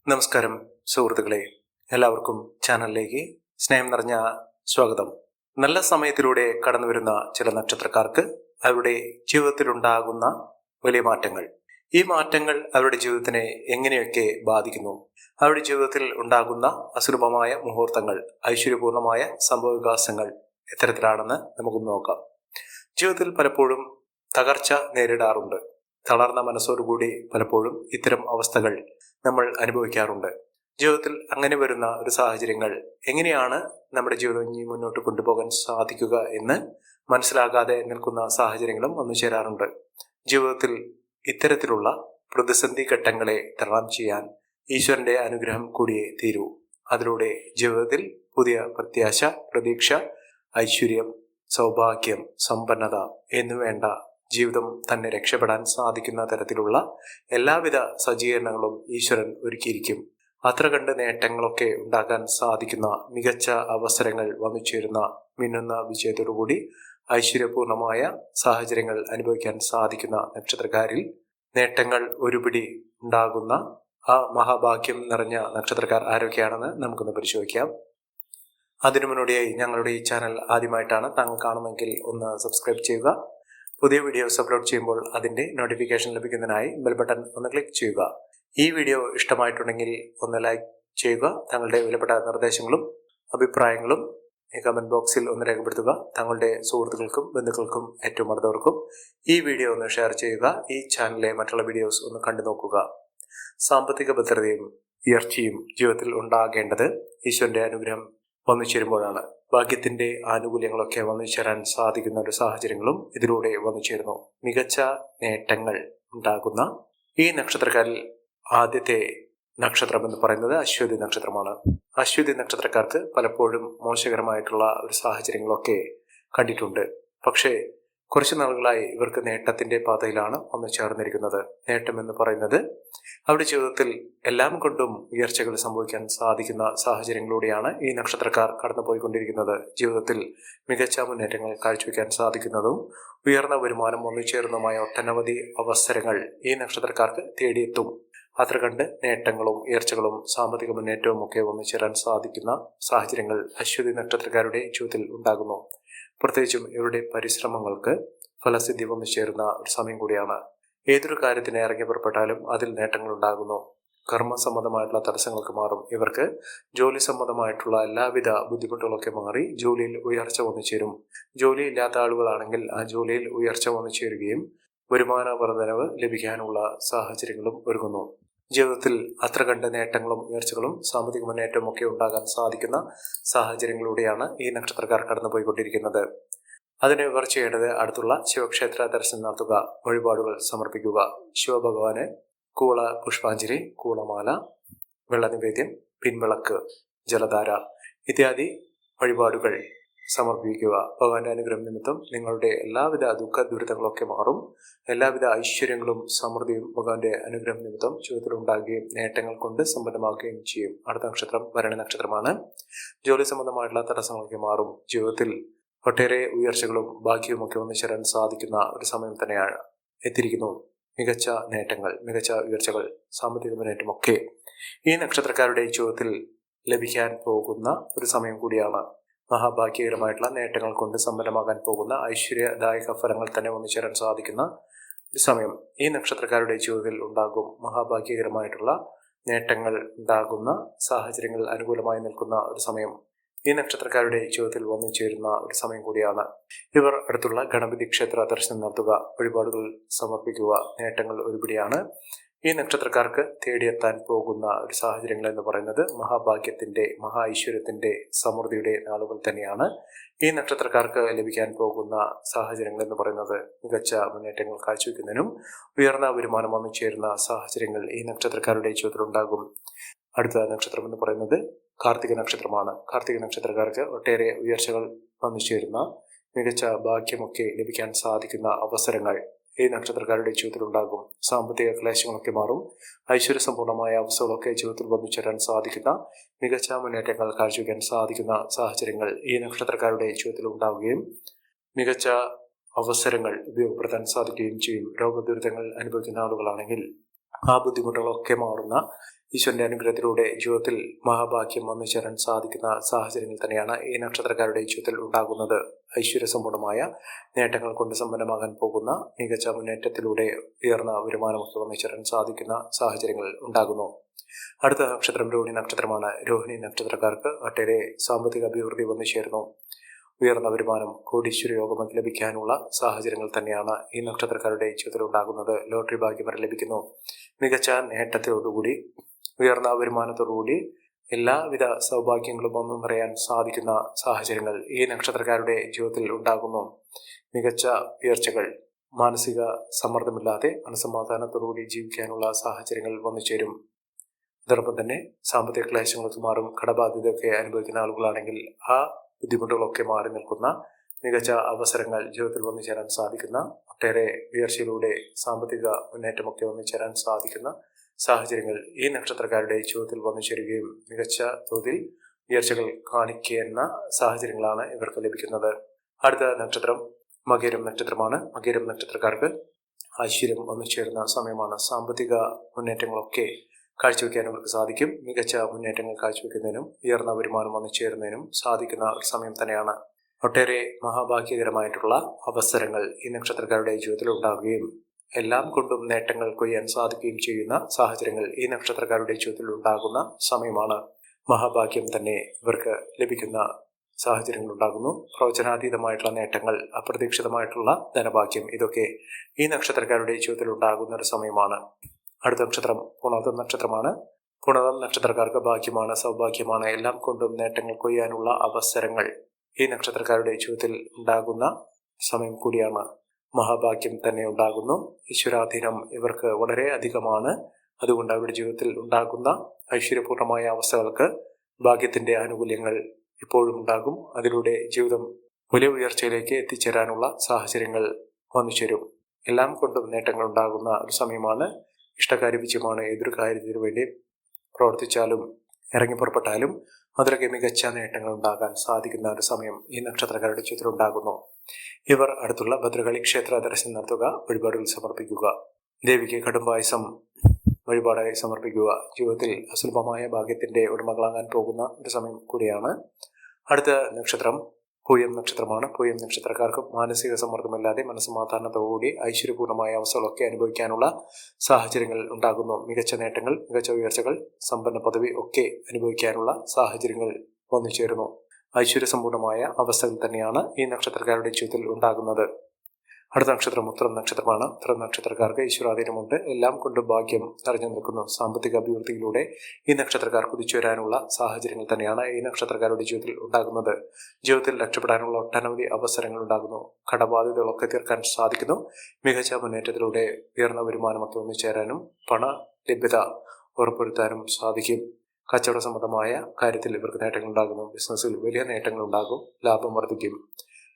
നമസ്കാരം സുഹൃത്തുക്കളെ, എല്ലാവർക്കും ചാനലിലേക്ക് സ്നേഹം നിറഞ്ഞ സ്വാഗതം. നല്ല സമയത്തിലൂടെ കടന്നു വരുന്ന ചില നക്ഷത്രക്കാർക്ക് അവരുടെ ജീവിതത്തിലുണ്ടാകുന്ന വലിയ മാറ്റങ്ങൾ, ഈ മാറ്റങ്ങൾ അവരുടെ ജീവിതത്തിനെ എങ്ങനെയൊക്കെ ബാധിക്കുന്നു, അവരുടെ ജീവിതത്തിൽ ഉണ്ടാകുന്ന അസുലഭമായ മുഹൂർത്തങ്ങൾ, ഐശ്വര്യപൂർണമായ സംഭവവികാസങ്ങൾ എത്തരത്തിലാണെന്ന് നമുക്ക് നോക്കാം. ജീവിതത്തിൽ പലപ്പോഴും തകർച്ച നേരിടാറുണ്ട്. തളർന്ന മനസ്സോടുകൂടി പലപ്പോഴും ഇത്തരം അവസ്ഥകൾ നമ്മൾ അനുഭവിക്കാറുണ്ട്. ജീവിതത്തിൽ അങ്ങനെ വരുന്ന ഒരു സാഹചര്യങ്ങൾ എങ്ങനെയാണ് നമ്മുടെ ജീവിതം ഇനി മുന്നോട്ട് കൊണ്ടുപോകാൻ സാധിക്കുക എന്ന് മനസ്സിലാകാതെ നിൽക്കുന്ന സാഹചര്യങ്ങളും വന്നു ചേരാറുണ്ട്. ജീവിതത്തിൽ ഇത്തരത്തിലുള്ള പ്രതിസന്ധി ഘട്ടങ്ങളെ തരണം ചെയ്യാൻ ഈശ്വരന്റെ അനുഗ്രഹം കൂടിയേ തീരൂ. അതിലൂടെ ജീവിതത്തിൽ പുതിയ പ്രത്യാശ, പ്രതീക്ഷ, ഐശ്വര്യം, സൗഭാഗ്യം, സമ്പന്നത എന്നുവേണ്ട ജീവിതം തന്നെ രക്ഷപ്പെടാൻ സാധിക്കുന്ന തരത്തിലുള്ള എല്ലാവിധ സജ്ജീകരണങ്ങളും ഈശ്വരൻ ഒരുക്കിയിരിക്കും. അത്ര കണ്ട് നേട്ടങ്ങളൊക്കെ ഉണ്ടാക്കാൻ സാധിക്കുന്ന മികച്ച അവസരങ്ങൾ വന്നു ചേരുന്ന മിന്നുന്ന വിജയത്തോടുകൂടി ഐശ്വര്യപൂർണമായ സാഹചര്യങ്ങൾ അനുഭവിക്കാൻ സാധിക്കുന്ന നക്ഷത്രക്കാരിൽ നേട്ടങ്ങൾ ഒരുപിടി ഉണ്ടാകുന്ന ആ മഹാഭാഗ്യം നിറഞ്ഞ നക്ഷത്രക്കാർ ആരൊക്കെയാണെന്ന് നമുക്കൊന്ന് പരിശോധിക്കാം. അതിനു മുന്നോടിയായി ഞങ്ങളുടെ ഈ ചാനൽ ആദ്യമായിട്ടാണ് താങ്കൾ കാണുമെങ്കിൽ ഒന്ന് സബ്സ്ക്രൈബ് ചെയ്യുക. പുതിയ വീഡിയോസ് അപ്ലോഡ് ചെയ്യുമ്പോൾ അതിൻ്റെ നോട്ടിഫിക്കേഷൻ ലഭിക്കുന്നതിനായി ബെൽ ബട്ടൺ ഒന്ന് ക്ലിക്ക് ചെയ്യുക. ഈ വീഡിയോ ഇഷ്ടമായിട്ടുണ്ടെങ്കിൽ ഒന്ന് ലൈക്ക് ചെയ്യുക. താങ്കളുടെ വിലപ്പെട്ട നിർദ്ദേശങ്ങളും അഭിപ്രായങ്ങളും ഈ കമൻറ്റ് ബോക്സിൽ ഒന്ന് രേഖപ്പെടുത്തുക. താങ്കളുടെ സുഹൃത്തുക്കൾക്കും ബന്ധുക്കൾക്കും ഏറ്റവും അടുത്തവർക്കും ഈ വീഡിയോ ഒന്ന് ഷെയർ ചെയ്യുക. ഈ ചാനലിലെ മറ്റുള്ള വീഡിയോസ് ഒന്ന് കണ്ടു നോക്കുക. സാമ്പത്തിക ഭദ്രതയും ഉയർച്ചയും ജീവിതത്തിൽ ഉണ്ടാകേണ്ടത് ഈശ്വരന്റെ അനുഗ്രഹം വന്നു ചേരുമ്പോഴാണ്. ഭാഗ്യത്തിന്റെ ആനുകൂല്യങ്ങളൊക്കെ വന്നു ചേരാൻ സാധിക്കുന്ന ഒരു സാഹചര്യങ്ങളും ഇതിലൂടെ വന്നു ചേരുന്നു. മികച്ച നേട്ടങ്ങൾ ഉണ്ടാകുന്ന ഈ നക്ഷത്രക്കാരിൽ ആദ്യത്തെ നക്ഷത്രം എന്ന് പറയുന്നത് അശ്വതി നക്ഷത്രമാണ്. അശ്വതി നക്ഷത്രക്കാർക്ക് പലപ്പോഴും മോശകരമായിട്ടുള്ള ഒരു സാഹചര്യങ്ങളൊക്കെ കണ്ടിട്ടുണ്ട്. പക്ഷേ കുറച്ചു നാളുകളായി ഇവർക്ക് നേട്ടത്തിന്റെ പാതയിലാണ് വന്നു ചേർന്നിരിക്കുന്നത്. നേട്ടം എന്ന് പറയുന്നത് അവരുടെ ജീവിതത്തിൽ എല്ലാം കൊണ്ടും ഉയർച്ചകൾ സംഭവിക്കാൻ സാധിക്കുന്ന സാഹചര്യങ്ങളിലൂടെയാണ് ഈ നക്ഷത്രക്കാർ കടന്നുപോയിക്കൊണ്ടിരിക്കുന്നത്. ജീവിതത്തിൽ മികച്ച മുന്നേറ്റങ്ങൾ കാഴ്ചവെക്കാൻ സാധിക്കുന്നതും ഉയർന്ന വരുമാനം വന്നു ചേർന്നതുമായ ഒട്ടനവധി അവസരങ്ങൾ ഈ നക്ഷത്രക്കാർക്ക് തേടിയെത്തും. അത്ര കണ്ട് നേട്ടങ്ങളും ഉയർച്ചകളും സാമ്പത്തിക മുന്നേറ്റവും ഒക്കെ വന്നു ചേരാൻ സാധിക്കുന്ന സാഹചര്യങ്ങൾ അശ്വതി നക്ഷത്രക്കാരുടെ ജീവിതത്തിൽ ഉണ്ടാകുന്നു. പ്രത്യേകിച്ചും ഇവരുടെ പരിശ്രമങ്ങൾക്ക് ഫലസിദ്ധി വന്നു ചേരുന്ന ഒരു സമയം കൂടിയാണ്. ഏതൊരു കാര്യത്തിന് ഇറങ്ങി പുറപ്പെട്ടാലും അതിൽ നേട്ടങ്ങൾ ഉണ്ടാകുന്നു. കർമ്മസംബന്ധമായിട്ടുള്ള തടസ്സങ്ങൾക്ക് മാറും. ഇവർക്ക് ജോലി സംബന്ധമായിട്ടുള്ള എല്ലാവിധ ബുദ്ധിമുട്ടുകളൊക്കെ മാറി ജോലിയിൽ ഉയർച്ച വന്നു ചേരും. ജോലി ഇല്ലാത്ത ആളുകളാണെങ്കിൽ ആ ജോലിയിൽ ഉയർച്ച വന്നു ചേരുകയും വരുമാന വർധനവ് ലഭിക്കാനുള്ള സാഹചര്യങ്ങളും ഒരുങ്ങുന്നു. ജീവിതത്തിൽ അത്ര കണ്ട നേട്ടങ്ങളും ഉയർച്ചകളും സാമ്പത്തിക മുന്നേറ്റവും ഒക്കെ ഉണ്ടാകാൻ സാധിക്കുന്ന സാഹചര്യങ്ങളിലൂടെയാണ് ഈ നക്ഷത്രക്കാർ കടന്നുപോയിക്കൊണ്ടിരിക്കുന്നത്. അതിന് ഇവർ ചെയ്യേണ്ടത് അടുത്തുള്ള ശിവക്ഷേത്ര ദർശനം നടത്തുക, വഴിപാടുകൾ സമർപ്പിക്കുക. ശിവഭഗവാന് കൂള പുഷ്പാഞ്ജലി, കൂളമാല, വെള്ളനിവേദ്യം, പിൻവിളക്ക്, ജലധാര ഇത്യാദി വഴിപാടുകൾ സമർപ്പിക്കുക. ഭഗവാന്റെ അനുഗ്രഹം നിമിത്തം നിങ്ങളുടെ എല്ലാവിധ ദുഃഖ ദുരിതങ്ങളൊക്കെ മാറും. എല്ലാവിധ ഐശ്വര്യങ്ങളും സമൃദ്ധിയും ഭഗവാന്റെ അനുഗ്രഹം നിമിത്തം ജീവിതത്തിൽ ഉണ്ടാകുകയും നേട്ടങ്ങൾ കൊണ്ട് സമ്പന്നമാക്കുകയും ചെയ്യും. അടുത്ത നക്ഷത്രം ഭരണി നക്ഷത്രമാണ്. ജോലി സംബന്ധമായിട്ടുള്ള തടസ്സങ്ങളൊക്കെ മാറും. ജീവിതത്തിൽ ഒട്ടേറെ ഉയർച്ചകളും ഭാഗ്യവും ഒക്കെ വന്നു ചേരാൻ സാധിക്കുന്ന ഒരു സമയം തന്നെയാണ് എത്തിയിരിക്കുന്നു. മികച്ച നേട്ടങ്ങൾ, മികച്ച ഉയർച്ചകൾ, സാമ്പത്തിക മുന്നേറ്റമൊക്കെ ഈ നക്ഷത്രക്കാരുടെ ജീവിതത്തിൽ ലഭിക്കാൻ പോകുന്ന ഒരു സമയം കൂടിയാണ്. മഹാഭാഗ്യകരമായിട്ടുള്ള നേട്ടങ്ങൾ കൊണ്ട് സമ്പന്നമാകാൻ പോകുന്ന ഐശ്വര്യദായക ഫലങ്ങൾ തന്നെ വന്നു ചേരാൻ സാധിക്കുന്ന ഒരു സമയം ഈ നക്ഷത്രക്കാരുടെ ജീവിതത്തിൽ ഉണ്ടാകും. മഹാഭാഗ്യകരമായിട്ടുള്ള നേട്ടങ്ങൾ ഉണ്ടാകുന്ന സാഹചര്യങ്ങൾ അനുകൂലമായി നിൽക്കുന്ന ഒരു സമയം ഈ നക്ഷത്രക്കാരുടെ ജീവിതത്തിൽ വന്നു ചേരുന്ന ഒരു സമയം കൂടിയാണ്. ഇവർ അടുത്തുള്ള ഗണപതി ക്ഷേത്ര ദർശനം നടത്തുക, വഴിപാടുകൾ സമർപ്പിക്കുക. നേട്ടങ്ങൾ ഒരുപിടിയാണ്. ഈ നക്ഷത്രക്കാർക്ക് തേടിയെത്താൻ പോകുന്ന ഒരു സാഹചര്യങ്ങൾ എന്ന് പറയുന്നത് മഹാഭാഗ്യത്തിന്റെ, മഹാ ഐശ്വര്യത്തിന്റെ, സമൃദ്ധിയുടെ നാളുകൾ തന്നെയാണ്. ഈ നക്ഷത്രക്കാർക്ക് ലഭിക്കാൻ പോകുന്ന സാഹചര്യങ്ങൾ എന്ന് പറയുന്നത് മികച്ച മുന്നേറ്റങ്ങൾ കാഴ്ചവെക്കുന്നതിനും ഉയർന്ന വരുമാനം വന്നു ചേരുന്ന സാഹചര്യങ്ങൾ ഈ നക്ഷത്രക്കാരുടെ ജീവിതത്തിൽ ഉണ്ടാകും. അടുത്ത നക്ഷത്രം എന്ന് പറയുന്നത് കാർത്തിക നക്ഷത്രമാണ്. കാർത്തിക നക്ഷത്രക്കാർക്ക് ഒട്ടേറെ ഉയർച്ചകൾ വന്നു ചേരുന്ന മികച്ച ഭാഗ്യമൊക്കെ ലഭിക്കാൻ സാധിക്കുന്ന അവസരങ്ങൾ ഈ നക്ഷത്രക്കാരുടെ ജീവിതത്തിൽ ഉണ്ടാകും. സാമ്പത്തിക ക്ലേശങ്ങളൊക്കെ മാറും. ഐശ്വര്യസമ്പൂർണമായ അവസ്ഥകളൊക്കെ ജീവിതത്തിൽ വന്നു ചേരാൻ സാധിക്കുന്ന മികച്ച മുന്നേറ്റങ്ങൾ കാഴ്ചവെക്കാൻ സാധിക്കുന്ന സാഹചര്യങ്ങൾ ഈ നക്ഷത്രക്കാരുടെ ജീവിതത്തിൽ ഉണ്ടാവുകയും മികച്ച അവസരങ്ങൾ ഉപയോഗപ്പെടുത്താൻ സാധിക്കുകയും ചെയ്യും. രോഗദുരിതങ്ങൾ അനുഭവിക്കുന്ന ആളുകളാണെങ്കിൽ ആ ബുദ്ധിമുട്ടുകളൊക്കെ മാറുന്ന ഈശ്വരന്റെ അനുഗ്രഹത്തിലൂടെ ജീവിതത്തിൽ മഹാഭാഗ്യം വന്നു ചേരാൻ സാധിക്കുന്ന സാഹചര്യങ്ങൾ തന്നെയാണ് ഈ നക്ഷത്രക്കാരുടെ ജീവിതത്തിൽ ഉണ്ടാകുന്നത്. ഐശ്വര്യസമ്പൂർണമായ നേട്ടങ്ങൾ കൊണ്ട് സമ്പന്നമാകാൻ പോകുന്ന മികച്ച മുന്നേറ്റത്തിലൂടെ ഉയർന്ന വരുമാനമൊക്കെ വന്നു ചേരാൻ സാധിക്കുന്ന സാഹചര്യങ്ങൾ ഉണ്ടാകുന്നു. അടുത്ത നക്ഷത്രം രോഹിണി നക്ഷത്രമാണ്. രോഹിണി നക്ഷത്രക്കാർക്ക് ഒട്ടേറെ സാമ്പത്തിക അഭിവൃദ്ധി വന്നു ചേരുന്നു. ഉയർന്ന വരുമാനം, കോടീശ്വര യോഗമൊക്കെ ലഭിക്കാനുള്ള സാഹചര്യങ്ങൾ തന്നെയാണ് ഈ നക്ഷത്രക്കാരുടെ ജീവിതത്തിൽ ഉണ്ടാകുന്നത്. ലോട്ടറി ഭാഗ്യം വരെ ലഭിക്കുന്നു. മികച്ച നേട്ടത്തോടുകൂടി ഉയർന്ന വരുമാനത്തോടുകൂടി എല്ലാവിധ സൗഭാഗ്യങ്ങളും ഒന്നും പറയാൻ സാധിക്കുന്ന സാഹചര്യങ്ങൾ ഈ നക്ഷത്രക്കാരുടെ ജീവിതത്തിൽ ഉണ്ടാകുന്നു. മികച്ച ഉയർച്ചകൾ, മാനസിക സമ്മർദ്ദമില്ലാതെ മനസ്സമാധാനത്തോടുകൂടി ജീവിക്കാനുള്ള സാഹചര്യങ്ങൾ വന്നു ചേരും. അതോടൊപ്പം തന്നെ സാമ്പത്തിക ക്ലേശങ്ങളൊക്കെ മാറും. കടബാധ്യതയൊക്കെ അനുഭവിക്കുന്ന ആളുകളാണെങ്കിൽ ആ ബുദ്ധിമുട്ടുകളൊക്കെ മാറി നിൽക്കുന്ന മികച്ച അവസരങ്ങൾ ജീവിതത്തിൽ വന്നു ചേരാൻ സാധിക്കുന്ന, ഒട്ടേറെ ഉയർച്ചയിലൂടെ സാമ്പത്തിക മുന്നേറ്റമൊക്കെ വന്നു ചേരാൻ സാധിക്കുന്ന സാഹചര്യങ്ങൾ ഈ നക്ഷത്രക്കാരുടെ ജീവിതത്തിൽ വന്നു ചേരുകയും മികച്ച തോതിൽ ഉയർച്ചകൾ കാണിക്കുന്ന സാഹചര്യങ്ങളാണ് ഇവർക്ക് ലഭിക്കുന്നത്. അടുത്ത നക്ഷത്രം മകരം നക്ഷത്രമാണ്. മകരം നക്ഷത്രക്കാർക്ക് ഐശ്വര്യം വന്നു ചേരുന്ന സമയമാണ്. സാമ്പത്തിക മുന്നേറ്റങ്ങളൊക്കെ കാഴ്ചവെക്കാൻ അവർക്ക് സാധിക്കും. മികച്ച മുന്നേറ്റങ്ങൾ കാഴ്ചവെക്കുന്നതിനും ഉയർന്ന വരുമാനം വന്നു ചേരുന്നതിനും സാധിക്കുന്ന ഒരു സമയം തന്നെയാണ്. ഒട്ടേറെ മഹാഭാഗ്യകരമായിട്ടുള്ള അവസരങ്ങൾ ഈ നക്ഷത്രക്കാരുടെ ജീവിതത്തിൽ ഉണ്ടാകുകയും എല്ലാം കൊണ്ടും നേട്ടങ്ങൾ കൊയ്യാൻ സാധിക്കുകയും ചെയ്യുന്ന സാഹചര്യങ്ങൾ ഈ നക്ഷത്രക്കാരുടെ ജീവിതത്തിൽ ഉണ്ടാകുന്ന സമയമാണ്. മഹാഭാഗ്യം തന്നെ ഇവർക്ക് ലഭിക്കുന്ന സാഹചര്യങ്ങൾ ഉണ്ടാകുന്നു. പ്രവചനാതീതമായിട്ടുള്ള നേട്ടങ്ങൾ, അപ്രതീക്ഷിതമായിട്ടുള്ള ധനഭാഗ്യം, ഇതൊക്കെ ഈ നക്ഷത്രക്കാരുടെ ജീവിതത്തിൽ ഉണ്ടാകുന്ന ഒരു സമയമാണ്. അടുത്ത നക്ഷത്രം പുണർതം നക്ഷത്രമാണ്. പുണർതം നക്ഷത്രക്കാർക്ക് ഭാഗ്യമാണ്, സൗഭാഗ്യമാണ്. എല്ലാം കൊണ്ടും നേട്ടങ്ങൾ കൊയ്യാനുള്ള അവസരങ്ങൾ ഈ നക്ഷത്രക്കാരുടെ ജീവിതത്തിൽ ഉണ്ടാകുന്ന സമയം കൂടിയാണ്. മഹാഭാഗ്യം തന്നെ ഉണ്ടാകുന്നു. ഈശ്വരാധീനം ഇവർക്ക് വളരെ അധികമാണ്. അതുകൊണ്ട് അവരുടെ ജീവിതത്തിൽ ഉണ്ടാകുന്ന ഐശ്വര്യപൂർണമായ അവസ്ഥകൾക്ക് ഭാഗ്യത്തിന്റെ ആനുകൂല്യങ്ങൾ ഇപ്പോഴും ഉണ്ടാകും. അതിലൂടെ ജീവിതം വലിയ ഉയർച്ചയിലേക്ക് എത്തിച്ചേരാനുള്ള സാഹചര്യങ്ങൾ വന്നു ചേരും. എല്ലാം കൊണ്ടും നേട്ടങ്ങൾ ഉണ്ടാകുന്ന ഒരു സമയമാണ്. ഇഷ്ടകാര്യ വിജയമാണ്. ഏതൊരു കാര്യത്തിനു വേണ്ടി പ്രവർത്തിച്ചാലും ഇറങ്ങി പുറപ്പെട്ടാലും അതിലൊക്കെ മികച്ച നേട്ടങ്ങൾ ഉണ്ടാകാൻ സാധിക്കുന്ന ഒരു സമയം ഈ നക്ഷത്രക്കാരുടെ ജീവിതത്തിൽ ഉണ്ടാകുന്നു. ഇവർ അടുത്തുള്ള ഭദ്രകാളി ക്ഷേത്ര ദർശനം നടത്തുക, വഴിപാടുകൾ സമർപ്പിക്കുക, ദേവിക്ക് കടുംപായസം വഴിപാടായി സമർപ്പിക്കുക. ജീവിതത്തിൽ അസുലഭമായ ഭാഗ്യത്തിന്റെ ഉടമകളാകാൻ പോകുന്ന ഒരു സമയം കൂടിയാണ്. അടുത്ത നക്ഷത്രം പൂയം നക്ഷത്രമാണ്. പൂയം നക്ഷത്രക്കാർക്കും മാനസിക സമ്മർദ്ദമില്ലാതെ മനസ്സമാധാനത്തോടുകൂടി ഐശ്വര്യപൂർണമായ അവസ്ഥകളൊക്കെ അനുഭവിക്കാനുള്ള സാഹചര്യങ്ങൾ ഉണ്ടാകുന്നു. മികച്ച നേട്ടങ്ങൾ, മികച്ച ഉയർച്ചകൾ, സമ്പന്ന പദവി ഒക്കെ അനുഭവിക്കാനുള്ള സാഹചര്യങ്ങൾ വന്നു ചേരുന്നു. ഐശ്വര്യസമ്പൂർണമായ അവസ്ഥകൾ തന്നെയാണ് ഈ നക്ഷത്രക്കാരുടെ ജീവിതത്തിൽ ഉണ്ടാകുന്നത്. അടുത്ത നക്ഷത്രം ഉത്തരം നക്ഷത്രമാണ്. ഉത്തരം നക്ഷത്രക്കാർക്ക് ഈശ്വരാധീനമുണ്ട്. എല്ലാം കൊണ്ട് ഭാഗ്യം നിറഞ്ഞു നിൽക്കുന്നു. സാമ്പത്തിക അഭിവൃദ്ധിയിലൂടെ ഈ നക്ഷത്രക്കാർ കുതിച്ചു വരാനുള്ള സാഹചര്യങ്ങൾ തന്നെയാണ് ഈ നക്ഷത്രക്കാരുടെ ജീവിതത്തിൽ ഉണ്ടാകുന്നത്. ജീവിതത്തിൽ രക്ഷപ്പെടാനുള്ള ഒട്ടനവധി അവസരങ്ങൾ ഉണ്ടാകുന്നു. കടബാധ്യതകളൊക്കെ തീർക്കാൻ സാധിക്കുന്നു. മികച്ച മുന്നേറ്റത്തിലൂടെ ഉയർന്ന വരുമാനമൊക്കെ ഒന്നു ചേരാനും പണ ലഭ്യത ഉറപ്പുവരുത്താനും സാധിക്കും. കച്ചവട സംബന്ധമായ കാര്യത്തിൽ ഇവർക്ക് നേട്ടങ്ങൾ ഉണ്ടാകുന്നു. ബിസിനസ്സിൽ വലിയ നേട്ടങ്ങൾ ഉണ്ടാകും. ലാഭം വർദ്ധിക്കും.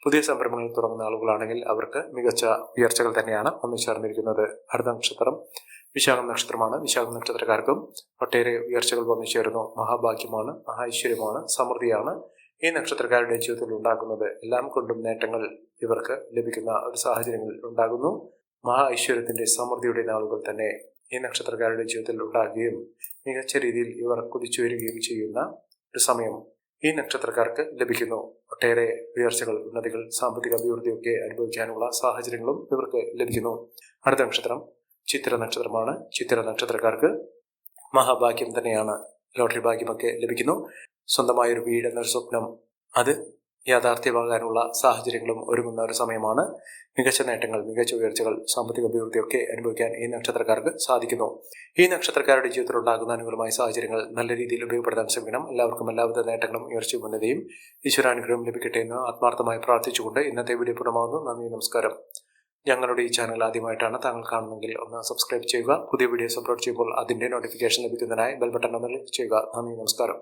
പുതിയ സംരംഭങ്ങൾ തുടങ്ങുന്ന ആളുകളാണെങ്കിൽ അവർക്ക് മികച്ച ഉയർച്ചകൾ തന്നെയാണ് വന്നു ചേർന്നിരിക്കുന്നത്. അടുത്ത നക്ഷത്രം വിശാഖം നക്ഷത്രമാണ്. വിശാഖം നക്ഷത്രക്കാർക്കും ഒട്ടേറെ ഉയർച്ചകൾ വന്നു ചേരുന്നു. മഹാഭാഗ്യമാണ്, മഹാഐശ്വര്യമാണ്, സമൃദ്ധിയാണ് ഈ നക്ഷത്രക്കാരുടെ ജീവിതത്തിൽ ഉണ്ടാകുന്നത്. എല്ലാം കൊണ്ടും നേട്ടങ്ങൾ ഇവർക്ക് ലഭിക്കുന്ന ഒരു സാഹചര്യങ്ങൾ ഉണ്ടാകുന്നു. മഹാ ഐശ്വര്യത്തിന്റെ സമൃദ്ധിയുടെ നാളുകൾ തന്നെ ഈ നക്ഷത്രക്കാരുടെ ജീവിതത്തിൽ ഉണ്ടാകുകയും മികച്ച രീതിയിൽ ഇവർ കുതിച്ചു വരികയും ചെയ്യുന്ന ഒരു സമയം ഈ നക്ഷത്രക്കാർക്ക് ലഭിക്കുന്നു. ഒട്ടേറെ ഉയർച്ചകൾ, ഉന്നതികൾ, സാമ്പത്തിക അഭിവൃദ്ധിയൊക്കെ അനുഭവിക്കാനുള്ള സാഹചര്യങ്ങളും ഇവർക്ക് ലഭിക്കുന്നു. അടുത്ത നക്ഷത്രം ചിത്ര നക്ഷത്രമാണ്. ചിത്ര നക്ഷത്രക്കാർക്ക് മഹാഭാഗ്യം തന്നെയാണ്. ലോട്ടറി ഭാഗ്യമൊക്കെ ലഭിക്കുന്നു. സ്വന്തമായൊരു വീട് എന്നൊരു സ്വപ്നം, അത് യാഥാർത്ഥ്യമാകാനുള്ള സാഹചര്യങ്ങളും ഒരുങ്ങുന്ന ഒരു സമയമാണ്. മികച്ച നേട്ടങ്ങൾ, മികച്ച ഉയർച്ചകൾ, സാമ്പത്തിക അഭിവൃദ്ധിയൊക്കെ അനുഭവിക്കാൻ ഈ നക്ഷത്രക്കാർക്ക് സാധിക്കുന്നു. ഈ നക്ഷത്രക്കാരുടെ ജീവിതത്തിൽ ഉണ്ടാകുന്ന അനുകൂലമായ സാഹചര്യങ്ങൾ നല്ല രീതിയിൽ ഉപയോഗപ്പെടുത്താൻ ശ്രമിക്കണം. എല്ലാവർക്കും എല്ലാവിധ നേട്ടങ്ങളും ഉയർച്ചയും ഉന്നതിയും ഈശ്വരാനുഗ്രഹം ലഭിക്കട്ടെ എന്ന് ആത്മാർത്ഥമായി പ്രാർത്ഥിച്ചുകൊണ്ട് ഇന്നത്തെ വീഡിയോ പൂർണ്ണമാകുന്നു. നന്ദി, നമസ്കാരം. ഞങ്ങളുടെ ഈ ചാനൽ ആദ്യമായിട്ടാണ് താങ്കൾ കാണുന്നതെങ്കിൽ ഒന്ന് സബ്സ്ക്രൈബ് ചെയ്യുക. പുതിയ വീഡിയോസ് അപ്ലോഡ് ചെയ്യുമ്പോൾ അതിന്റെ നോട്ടിഫിക്കേഷൻ ലഭിക്കുന്നതിനായി ബെൽ ബട്ടൺ ഒന്ന് ക്ലിക്ക് ചെയ്യുക. നന്ദി, നമസ്കാരം.